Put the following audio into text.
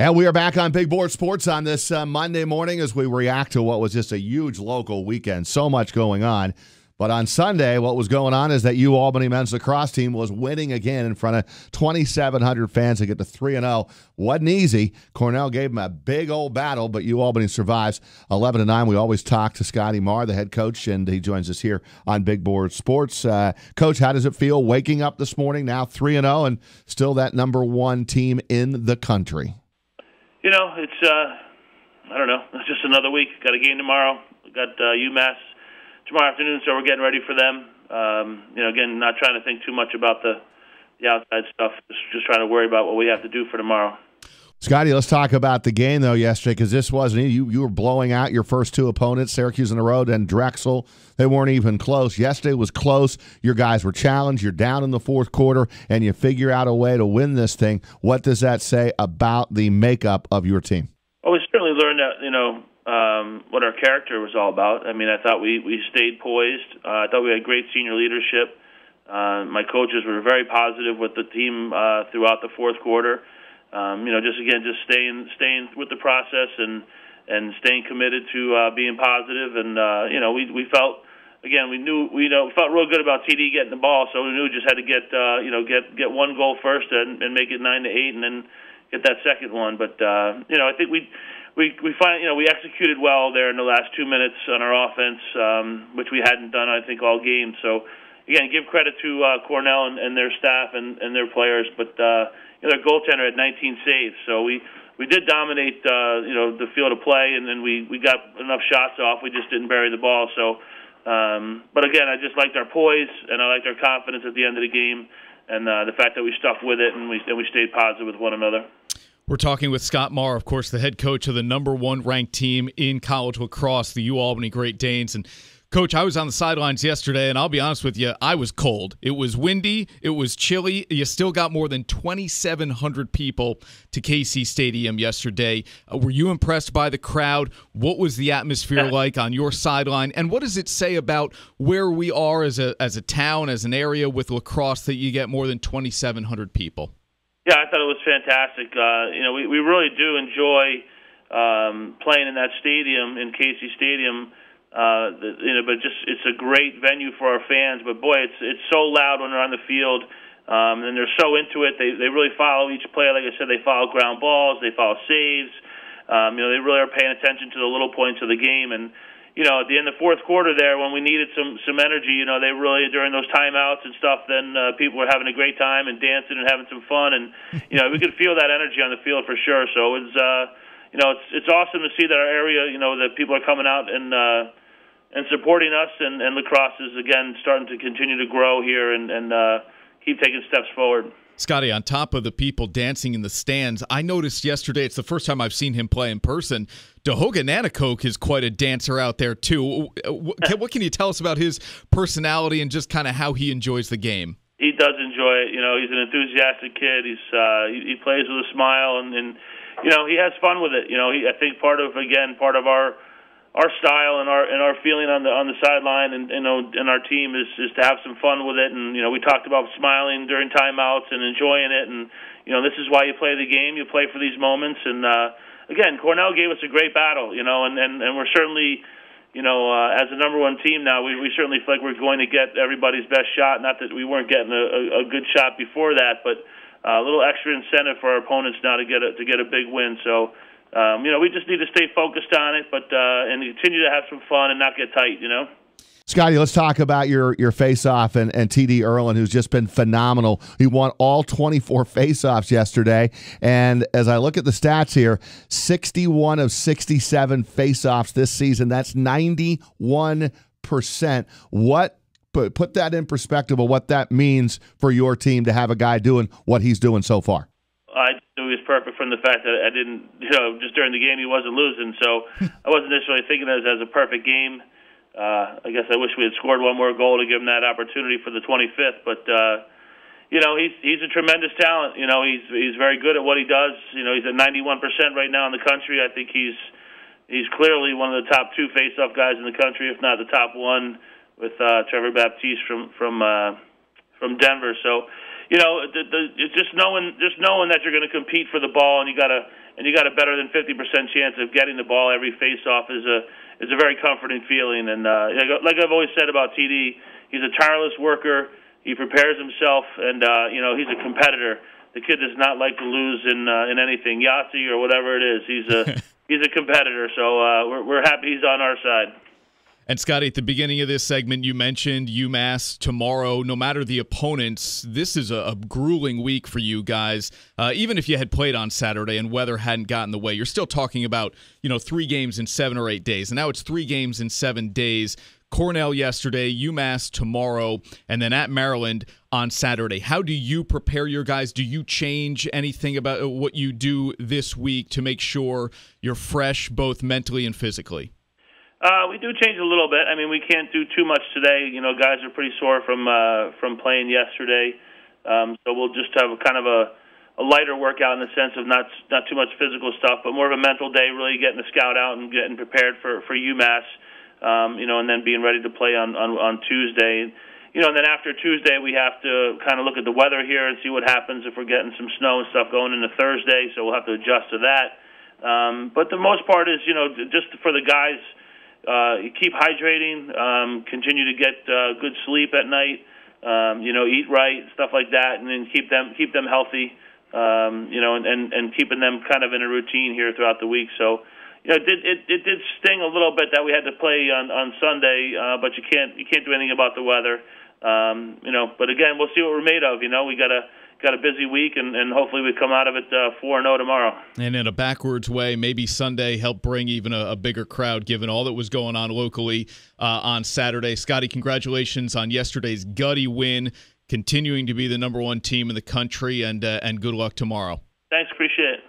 And we are back on Big Board Sports on this Monday morning as we react to what was just a huge local weekend. So much going on. But on Sunday, what was going on is that UAlbany men's lacrosse team was winning again in front of 2,700 fans to get to 3-0. Wasn't easy. Cornell gave them a big old battle, but UAlbany survives 11-9. We always talk to Marr, the head coach, and he joins us here on Big Board Sports. Coach, how does it feel waking up this morning, now 3-0, and still that number one team in the country? You know, it's, I don't know, it's just another week. Got a game tomorrow. Got UMass tomorrow afternoon, so we're getting ready for them. Again, not trying to think too much about the outside stuff, just trying to worry about what we have to do for tomorrow. Scotty, let's talk about the game, though, yesterday, because this wasn't you were blowing out your first two opponents, Syracuse on the road and Drexel. They weren't even close. Yesterday was close. Your guys were challenged. You're down in the fourth quarter, and you figure out a way to win this thing. What does that say about the makeup of your team? Well, we certainly learned that, what our character was all about. I mean, I thought we stayed poised. I thought we had great senior leadership. My coaches were very positive with the team throughout the fourth quarter. Just staying with the process and staying committed to being positive. And we felt, again, we felt real good about TD getting the ball, so we knew we just had to get one goal first and make it 9-8, and then get that second one. But I think we find we executed well there in the last 2 minutes on our offense, which we hadn't done, I think, all game. So again, give credit to Cornell and their staff and their players, but their goaltender had 19 saves, so we did dominate the field of play, and then we got enough shots off. We just didn't bury the ball. So, but again, I just liked our poise and I liked our confidence at the end of the game, and the fact that we stuck with it and we stayed positive with one another. We're talking with Scott Marr, of course, the head coach of the number one ranked team in college lacrosse, the UAlbany Great Danes. And Coach, I was on the sidelines yesterday, and I'll be honest with you, I was cold. It was windy. It was chilly. You still got more than 2,700 people to KC Stadium yesterday. Were you impressed by the crowd? What was the atmosphere like on your sideline? And what does it say about where we are as a town, as an area with lacrosse, that you get more than 2,700 people? Yeah, I thought it was fantastic. We really do enjoy playing in that stadium, in KC Stadium. But it's a great venue for our fans. But boy, it's so loud when they're on the field, and they're so into it. They really follow each play. Like I said, they follow ground balls, they follow saves. They really are paying attention to the little points of the game. And at the end of the fourth quarter there, when we needed some energy, they really, during those timeouts and stuff, then people were having a great time and dancing and having some fun. And we could feel that energy on the field for sure. So it's awesome to see that our area, that people are coming out and supporting us, and lacrosse is, again, starting to continue to grow here and keep taking steps forward. Scotty, on top of the people dancing in the stands, I noticed yesterday, it's the first time I've seen him play in person, Dahoga Nanticoke is quite a dancer out there, too. What can you tell us about his personality and just kind of how he enjoys the game? He does enjoy it. He's an enthusiastic kid. He plays with a smile, and he has fun with it. I think part of our style and our feeling on the sideline and our team is to have some fun with it. And we talked about smiling during timeouts and enjoying it. And this is why you play the game. You play for these moments. And again, Cornell gave us a great battle. And we're certainly as a number one team now, we certainly feel like we're going to get everybody's best shot. Not that we weren't getting a good shot before that, but a little extra incentive for our opponents now to get a big win. So. We just need to stay focused on it, but and continue to have some fun and not get tight, Scotty, let's talk about your face-off and TD Erland, who's just been phenomenal. He won all 24 face-offs yesterday, and as I look at the stats here, 61 of 67 face-offs this season. That's 91%. Put that in perspective of what that means for your team to have a guy doing what he's doing so far. I knew he was perfect from the fact that I didn't, just during the game he wasn't losing, so I wasn't necessarily thinking of it as a perfect game. I guess I wish we had scored one more goal to give him that opportunity for the 25th, but, he's a tremendous talent. He's very good at what he does. He's at 91% right now in the country. I think he's clearly one of the top two face-off guys in the country, if not the top one, with Trevor Baptiste from Denver. So, it's just knowing that you're going to compete for the ball, and you got a better than 50% chance of getting the ball every face-off is a very comforting feeling. And like I've always said about TD, he's a tireless worker. He prepares himself, and he's a competitor. The kid does not like to lose in anything, Yahtzee or whatever it is. He's a competitor, so we're happy he's on our side. And Scotty, at the beginning of this segment, you mentioned UMass tomorrow. No matter the opponents, this is a grueling week for you guys. Even if you had played on Saturday and weather hadn't gotten in the way, you're still talking about 3 games in 7 or 8 days. And now it's 3 games in 7 days. Cornell yesterday, UMass tomorrow, and then at Maryland on Saturday. How do you prepare your guys? Do you change anything about what you do this week to make sure you're fresh both mentally and physically? We do change a little bit. I mean, we can't do too much today. Guys are pretty sore from playing yesterday, so we'll just have kind of a lighter workout in the sense of not too much physical stuff, but more of a mental day, really getting the scout out and getting prepared for UMass. And then being ready to play on Tuesday. And then after Tuesday, we have to kind of look at the weather here and see what happens if we're getting some snow and stuff going into Thursday, so we'll have to adjust to that. But the most part is, just for the guys, keep hydrating, continue to get good sleep at night, eat right, stuff like that, and then keep them healthy, and keeping them kind of in a routine here throughout the week. So, it did sting a little bit that we had to play on Sunday, but you can't do anything about the weather. But again, we'll see what we're made of. We got a busy week, and hopefully we come out of it 4-0 tomorrow. And in a backwards way, maybe Sunday helped bring even a bigger crowd, given all that was going on locally on Saturday. Scotty, congratulations on yesterday's gutty win, continuing to be the #1 team in the country, and good luck tomorrow. Thanks, appreciate it.